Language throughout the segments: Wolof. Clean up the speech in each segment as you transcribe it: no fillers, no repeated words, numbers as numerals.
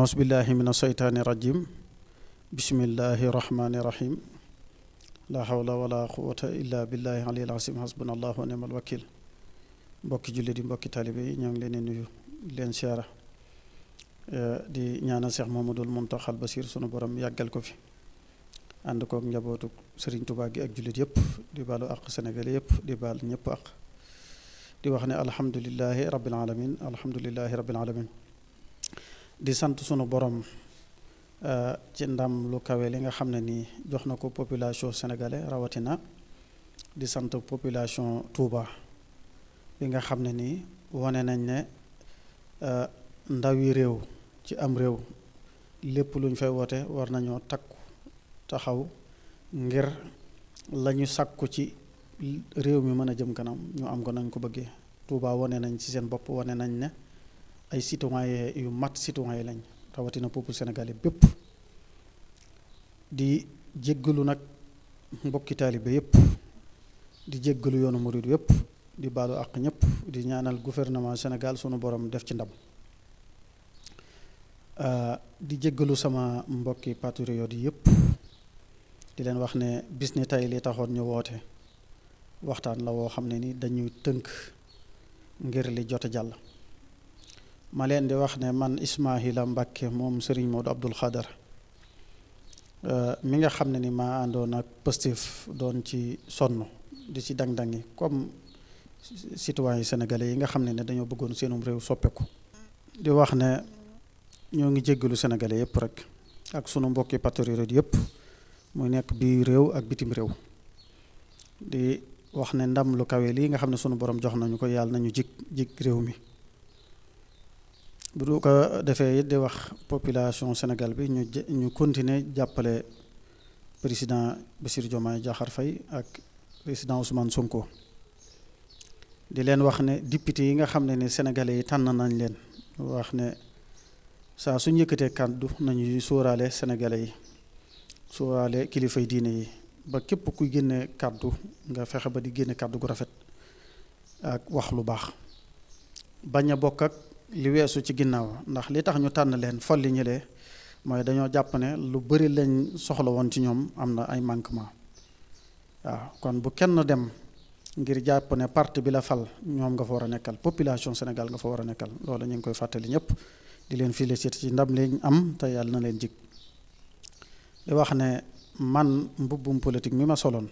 أعوذ بالله من الشيطان الرجيم بسم الله الرحمن الرحيم لا حول ولا قوة إلا بالله العلي العظيم حسبنا الله ونعم الوكيل mbokki jullit yi mbokki taalibe yi ñoo ngi leen di nuyu di leen siyaara di ñaanal Cheikh Mamadou Mountakha Bassir sunu borom yàggal ko fi ànd kook njabootu Serigne Touba gi ak jullit yëpp di baalu àq Sénégal yëpp di baal ñëpp àq di wax ne alhamdulillahi rabbil alamin di sant sunu borom ci ndam lu kawe li nga xam ne nii jox na ko population sénégalais rawatina di sant population Touba bi nga xam ne nii wane nañ ne ndawi réew ci am réew lépp lu ñu fay woote war nañoo takku taxaw ngir lañu sàkku ci réew mi mën a jëm kanam ñu am ko nañ ko bëggee Touba wane nañ ci seen bopp wane nañ ne ay citoyen yu mat citoyen yi lañ rawatina peuple sénégalais bépp di jéggalu nag mbokki taalibe yépp di jéggalu yoonu murid yépp di baalu àq ñëpp di ñaanal gouvernement Sénégal sunu borom def ci ndam di jéggalu sama mbokki patriote yépp di leen wax ne bis ni tey li taxoon ñu woote waxtaan la woo xam ne ni dañuy tënk ngir li jot a jàll ma leen di wax ne man Ismaahila Mbàkke moom Serigne Modou Abdoul Khadar mi nga xam ne ni maa àndoon ak Pastef doon ci sonn di ci dang-dangi comme citoyen sénégalais yi nga xam ne dañoo bëggoon seenum réew soppeeku di wax ne ñoo ngi jéggalu sénégalais yépp rek ak sunu mbokki patriote yépp muy nekk bi réew ak bitim réew di wax ne ndam lu kawe lii nga xam ne sunu borom jox nañu ko yàlla nañu jig réew mi bu du ko defee it di wax population Sénégal bi ñu continuer jàppale président Bassirou Diomaye Diakhar Faye ak président Ousmane Sonko di leen wax ne député yi nga xam ne sénégalais yi tànn nañ leen wax ne saa suñ yëkkatee kàddu nañu sóoraale sénégalais yi sóoraale kilifay diine yi ba képp kuy génne kàddu nga fexe ba di génne kàddu gu rafet ak wax lu baax bañ a bokk ak li weesu ci ginnaaw ndax li tax ñu tànn leen folli ñëlee mooy dañoo jàpp ne lu bari lañ soxla woon ci ñoom am na ay manquement waaw kon bu kenn dem ngir jàpp ne parti bi la fal ñoom nga fa war a nekkal population Sénégal nga fa war a nekkal loolu ñu ngi koy fàttali ñëpp di leen féliciter ci ndam liñ am te yàlla na leen jig di wax ne man mbubbum politique mi ma soloon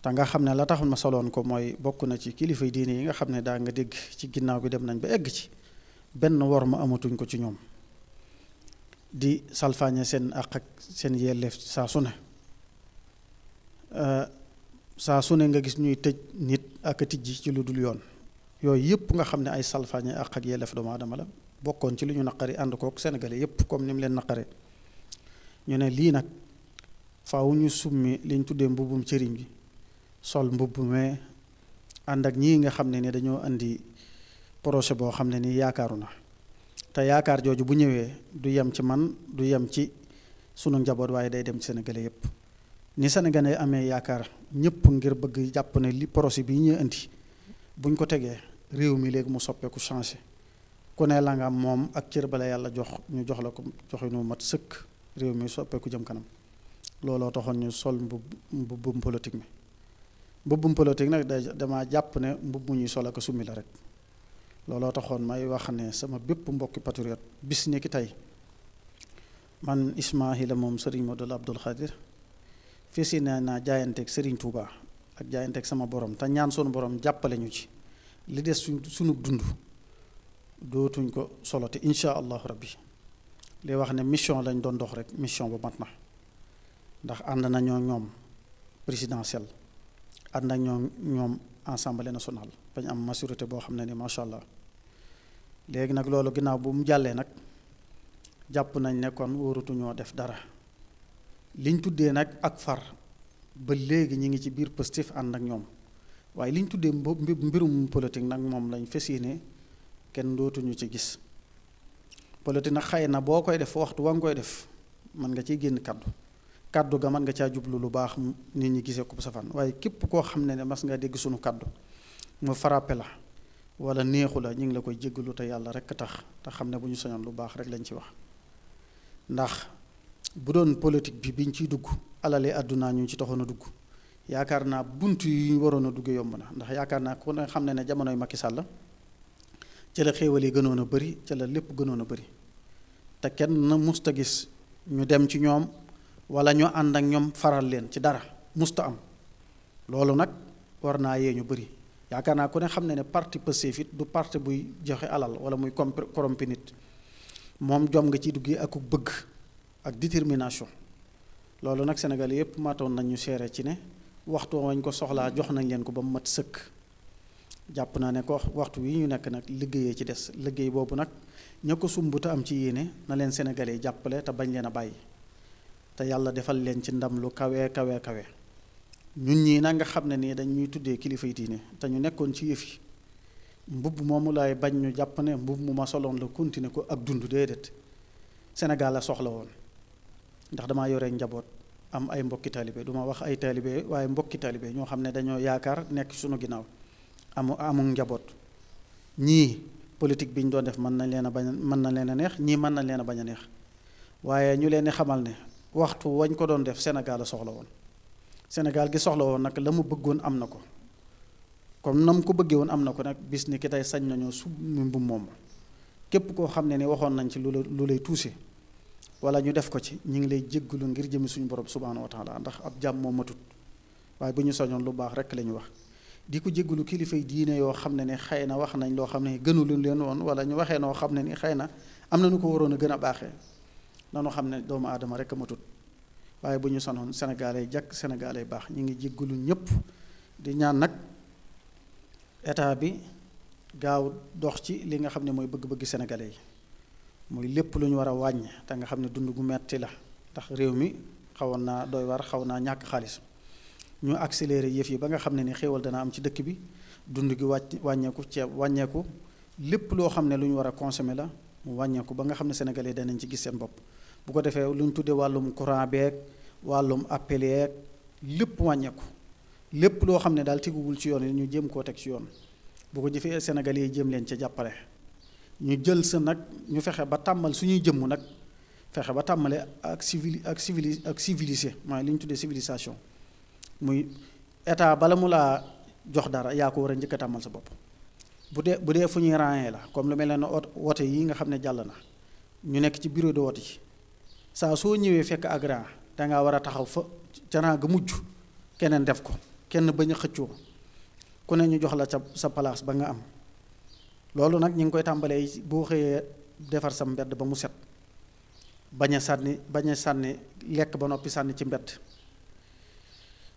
te nga xam ne la taxul ma soloon ko mooy bokk na ci kilifay diine yi nga xam ne daa nga dégg ci ginnaaw bi dem nañ ba egg ci benn wor ma amatuñ ko ci ñoom di salfaañe seen àq ak seen yelleef saa su ne nga gis ñuy tëj nit ak tijji ci lu dul yoon yooyu yëpp nga xam ne ay salfaañe àq ak yelleef doomu aadama la bokkoon ci lu ñu naqari ànd kook sénégalais yëpp comme ni mu leen naqare ñu ne lii nag faaw ñu summi liñ tuddee mbubbum cëriñ bi sol mbubb mee ànd ak ñii nga xam ne ni dañoo andi projet boo xam ne ni yaakaaru na te yaakaar jooju bu ñëwee du yem ci man du yem ci sunu njaboot waaye day dem ci sénégalais yépp ni sénégalais amee yaakaar ñëpp ngir bëgg jàpp ne li projet bi ñu indi buñ ko tegee réew mi léegi mu soppeeku changé ku ne la nga am moom ak cër bala yàlla jox ñu jox la ko joxinu mat sëkk réew mi soppeeku jëm kanam looloo taxoon ñu sol mbubbum politique mi mbubbum politique nag dama jàpp ne mbubb mu ñuy sol ak summi la rek looloo taxoon may wax ne sama bépp mbokki patriote bis ni ki tey man Ismaahila moom Serigne Modou Abdoul Khadir fii si naa jaayanteeg Serigne Touba ak jaayanteeg sama borom te ñaan sunu borom jàppale ñu ci li des sunu dund dootuñ ko solo te incha allahu rabbi li wax ne mission lañ doon dox rek mission ba mat na ndax ànd nañoo ñoom présidentielle ànd ak ñoom assemblée nationale bañ am majorité boo xam ne ni macha allah léegi nag loolu ginnaaw bu mu jàllee nag jàpp nañ ne kon wóorutuñoo def dara liñ tuddee nag ak far ba léegi ñi ngi ci biir Pastef ànd ak ñoom waaye liñ tuddee mbirum politique nag moom lañ fas yéene kenn dootuñu ci gis politique nag xëy na boo koy def waxtu wa nga koy def mën nga ciy génn kaddu ga mën nga caa jublu lu baax nit ñi gisee ko safaan waaye képp koo xam ne mas nga dégg sunu kaddu mu frappé la wala neexu la ñu ngi la koy jéggalu te yàlla rekk tax te xam ne bu ñu soñoon lu baax rek lañ ci wax. ndax bu doon politique bi biñ ciy dugg alali àdduna ñu ci taxoon a dugg yaakaar naa bunt yi ñu waroon a dugg yomb na, ndax yaakaar naa ku ne xam ne jamonoy Macky Sall ca la xéewal yi gënoon a bari, ca la lépp gënoon a bari, te kenn musta gis ñu dem ci ñoom wala ñu ànd ak ñoom faral leen ci dara, musta am. loolu nag war naa yee ñu bari. yaakaar naa ku ne xam ne parti Pastef it du parti buy joxe alal wala muy corrompi nit. moom jom nga ciy duggee ak bëgg ak détermination. loolu nag Sénégal yépp matoon nañ ñu seere ci ne waxtu wañ ko soxlaa jox nañ leen ko ba mu mat sëkk. jàpp naa ne ko waxtu wi ñu nekk nag liggéeyee ci des, liggéey boobu nag ña ko sumbuta am ci yéene na leen sénégalais jàppale te bañ leen a bàyyi te yàlla defal leen ci ndam lu kawe kawe kawe. ñun ñii nag nga xam ne nii dañ ñuy tuddee kilifay diine te ñu nekkoon ci yëf yi mbubb moomu laay bañ ñu jàpp ne mbubb mu ma soloon la continuer ko ak dund déedéet. Sénégal la soxla woon ndax damaa yore njaboot am ay mbokki taalibe, du ma wax ay taalibe waaye mbokki taalibe ñoo xam ne dañoo yaakaar nekk suñu ginnaaw amul njaboot. ñii politique bi ñu doon def mën nañ leen a neex, ñii mën nañ leen a bañ a neex, waaye ñu leen di xamal ne waxtu wañ ko doon def Sénégal la soxla woon. Sénégal gi soxla woon nag la mu bëggoon am na ko, comme na mu ko bëggee woon am na ko nag bis ni ki tey sañ nañoo sub mbubb moom. képp koo xam ne ni waxoon nañ ci lu lay tuuse wala ñu def ko ci ñu ngi lay jéggalu ngir jëmi suñu borom subhaanahu wa taala, ndax ab jàmm moo matut. waaye bu ñu soñoon lu baax rek la ñu wax di ko jéggalu kilifay diine yoo xam ne ni xëy na wax nañ loo xam ne gënulu leen woon, wala ñu waxee noo xam ne ni xëy na am na nu ko waroon a gën a baaxee. nanu xam ne doomu aadama rek a matut. waaye bu ñu sonoon sénégalais jàkk sénégalais baax. ñu ngi jéggalu ñëpp di ñaan nag état bi gaaw dox ci li nga xam ne mooy bëgg-bëgg sénégalais yi, muy lépp lu ñu war a wàññi te nga xam ne dund gu metti la, ndax réew mi xawoon naa doy war, xaw naa ñàkk xaalis. ñu accéléré yëf yi ba nga xam ne ni xéewal dana am ci dëkk bi, dund gi wàññeeku, ceeb wàññeeku, lépp loo xam ne lu ñu war a consommer la mu wàññeeku ba nga xam ne sénégalais danañ ci gis seen bopp. bu ko defee lu ñu tuddee wàllum courant beeg wàllum appel yeeg lépp wàññeeku, lépp loo xam ne daal teguwul ci yoon yi ñu jéem koo teg ci yoon. bu ko jëfee sénégalais yi jéem leen ca jàppale, ñu jël sa nag ñu fexe ba tàmmal suñuy jëmm nag, fexe ba tàmmale ak civilisé mooy li ñu tuddee civilisation. muy état bala mu laa jox dara yaa ko war a njëkk a tàmmal sa bopp. bu dee fu ñuy ràññee la, comme lu mel ne wote yi nga xam ne jàll na, ñu nekk ci bureau de vote yi saa soo ñëwee fekk ak rang dangaa war a taxaw fa ca rang ga mujj, keneen def ko, kenn bañ a xëccoo, ku ne ñu jox la sa place ba nga am. loolu nag ñu ngi koy tàmbalee boo xëyee defar sa mbedd ba mu set, bañ a sànni lekk ba noppi sànni ci mbedd,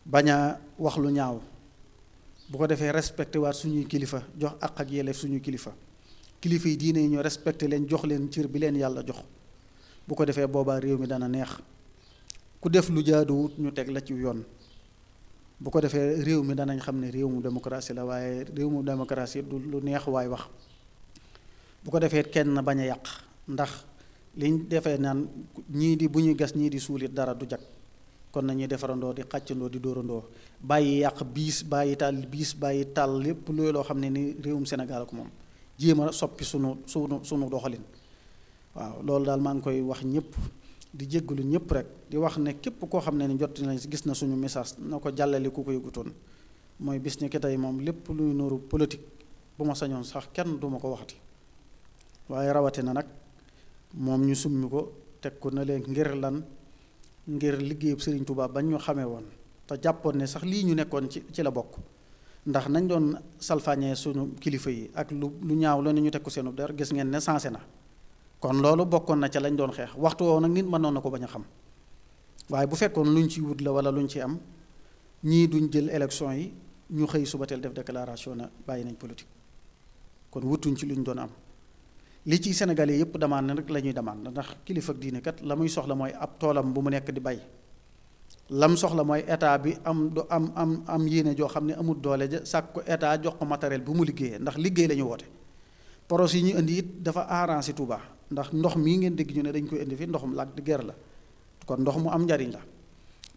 bañ a wax lu ñaaw. bu ko defee respecté waat suñuy kilifa, jox àq ak yelleef suñuy kilifa yi diine yi ñu respecté leen, jox leen cër bi leen yàlla jox. bu ko defee boobaa réew mi dana neex, ku def lu jaaduwut ñu teg la ci yoon. bu ko defee réew mi danañ xam ne réew mu démocratie la, waaye réew mu démocratie du lu neex waay wax. bu ko defee kenn bañ a yàq, ndax liñ defee naan ñii di bu ñuy gas ñii di suulit dara du jag. kon nañuy defarandoo di xàccandoo di dóorandoo, bàyyi yàq bàyyi taal lépp loo xam ne ni réewum Sénégal ko moom, jéem a soppi sunu doxalin. waaw loolu daal maa ngi koy wax ñëpp, di jéggalu ñëpp rek, di wax ne képp koo xam ne ni jot na gis na suñu message na ko jàllale ku ko yëgutoon. mooy bis ni ki tey moom lépp luy nuru politique bu ma sañoon sax kenn du ma ko waxati, waaye rawatina nag moom ñu summi ko teg ko na leen ngir liggéeyub Sëriñ Tuubaa bañ ñu xamee woon, te jàppoon ne sax lii ñu nekkoon ci la bokk. ndax nañ doon salfaañee suñu kilifa yi ak lu ñaaw la ne ñu teg ko seenu der, gis ngeen ne sensé na. kon loolu bokkoon na ca lañ doon xeex. waxtu woowu nag nit mënoon na ko bañ a xam, waaye bu fekkoon luñ ci wut la wala luñ ci am, ñii duñ jël élection yi ñu xëy subateel def déclaration na bàyyi nañ politique. kon wutuñ ci luñ doon am. li ci Sénégalais yëpp demande rek la ñuy demande, ndax kilifa ak diine kat la muy soxla mooy ab toolam bu mu nekk di bay. lam soxla mooy état bi am yéene joo xam ne amul doole ja sàkk ko état jox ko matériel bu mu liggéeyee, ndax liggéey la ñu woote. projet yi ñu indi it dafa arrangé Touba, ndax ndox mii ngeen dégg ñu ne dañ koy indi fi ndoxum lac de Guiers la, kon ndox mu am njariñ la.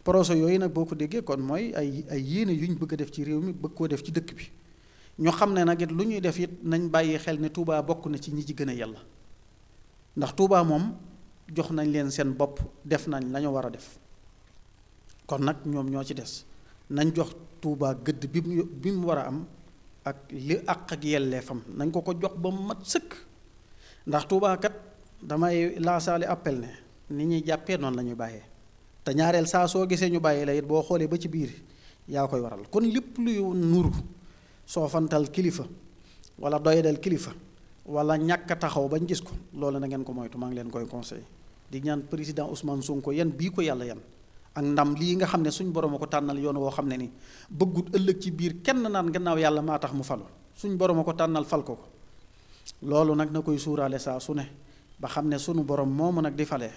projet yooyu nag boo ko déggee kon mooy ay yéene yuñ bëgg a def ci réew mi, bëgg koo def ci dëkk bi. ñu xam ne nag it lu ñuy def it nañ bàyyi xel ne Touba bokk na ci ñi ci gën a yàlla ndax Touba moom jox nañ leen seen bopp def nañ la ñu war a def kon nag ñoom ñoo ci des nañ jox Touba gëdd bi mu war a am ak li àq ak yelleefam nañ ko jox ba mu mat sëkk ndax Touba kat damay laasaale appel ne ni ñuy jàppee noonu la ñuy bàyyee te ñaareel saa soo gisee ñu bàyyi la it boo xoolee ba ci biir yaa koy waral kon lépp luy nuru soofantal kilifa wala doyadal kilifa wala ñàkk a taxaw bañ gis ko loolu na ngeen ko moytu maa ngi leen koy conseil di ñaan président Ousmane Sonko yan bii ko yàlla yan ak ndam lii nga xam ne suñ borom a ko tànnal yoon woo xam ne ni bëggut ëllëg ci biir kenn naan gannaaw yàlla maa tax mu falu suñ borom a ko tànnal fal ko loolu nag na koy suuraale saa su ne ba xam ne sunu borom moomu nag di falee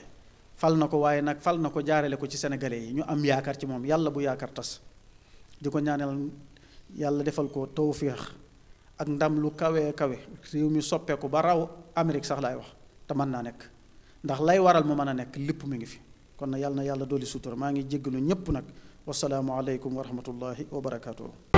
fal na ko waaye nag fal na ko jaarale ko ci sénégalais yi ñu am yaakaar ci moom yàlla bu yaakaar tas di ko ñaanal yàlla defal ko tawféex ak ndam lu kawe kawe réew mi soppeeku ba raw Amérique sax laay wax te mën naa nekk ndax lay waral mu mën a nekk lépp mi ngi fi kon na yàlla dolli sutura maa ngi jéggalu ñépp nag wasalaamu aleykum wa rahmatullahi wa barakaatuhu